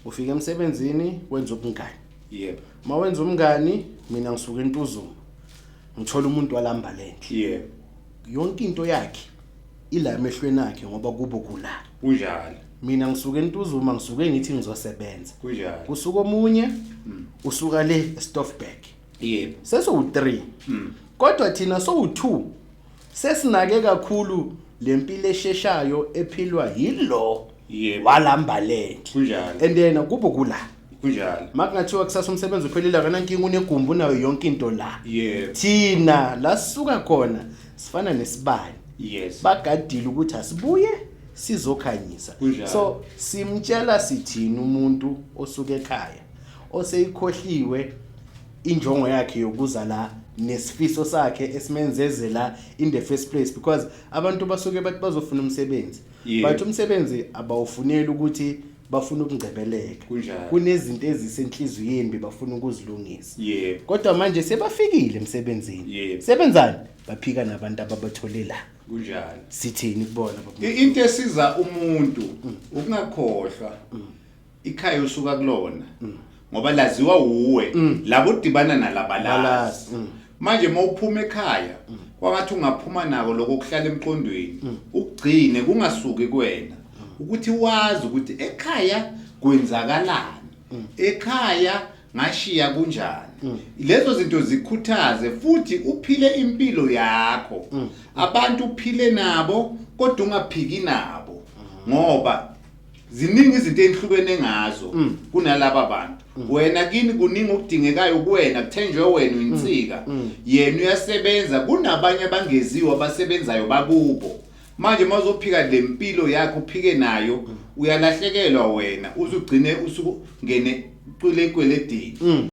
ufika emsebenzini wenza ubungani. Yebo. Mawenza umngani mina ngisuka eNtuzuma. Ngithola umuntu walambalendle. Yebo. Yonke into yakhe ila emehlweni akhe ngoba kubo kula. Kunjalo. Mina ngisuka eNtuzuma ngisuke ngithi ngizosebenza. Kunjalo. Kusuka omunye usuka le eStoffberg. Yebo. Seso-3. Kodwa thina so-2 sesinake kakhulu lempilo esheshayo ephilwa yilo walambalendle. Kunjalo. And yena kubo kula. Kunjalo. Makungathiwa kusasa umsebenzi uphelile akanankinga unegumbu nayo yonke into la. Yebo. Thina la sisuka khona sifana nesibani. Yes. Bagadile ukuthi asibuye sizokhanyisa. So simtshela sithini umuntu osuka ekhaya oseyikhohliwe injongo yakhe yokuza la nesifiso sakhe esimenzezela in the first place because abantu basuke bathi bazofuna umsebenzi. Bathi umsebenzi abawufuneli ukuthi bafuna ukungcebeleka. Kunezinto ezisenhliziyweni bebafuna ukuzilungisa. Kodwa manje sebafikile emsebenzini. Sebenzani? Baphika nabantu ababathole la. Kunjalo. Sithini kubona baba? Into esiza umuntu ukungakhohlwa ikhaya usuka kulona. Ngoba laziwa uwe labo udibana nalabalazi. Manje mawuphuma ekhaya kwangathi ungaphuma nako lokho kuhlala emqondweni ukugcine kungasuki kuwena ukuthi wazi ukuthi ekhaya kwenzakalani. Ekhaya ngashiya kunjani. Lezo zinto zikhuthaze futhi uphile impilo yakho. Abantu uphile nabo kodwa ungaphiki nabo ngoba ziningi izinto ezihlukene ngazo kunalabo abantu. Wena kini kuningi okudingekayo kuwena kuthenjwe wena uyinsika. Yena uyasebenza kunabanye abangeziwe abasebenzayo bakubo. Manje mazophika lempilo yakho uphike nayo uyalahlekelwa wena uzugcine usungene kwele kweledini.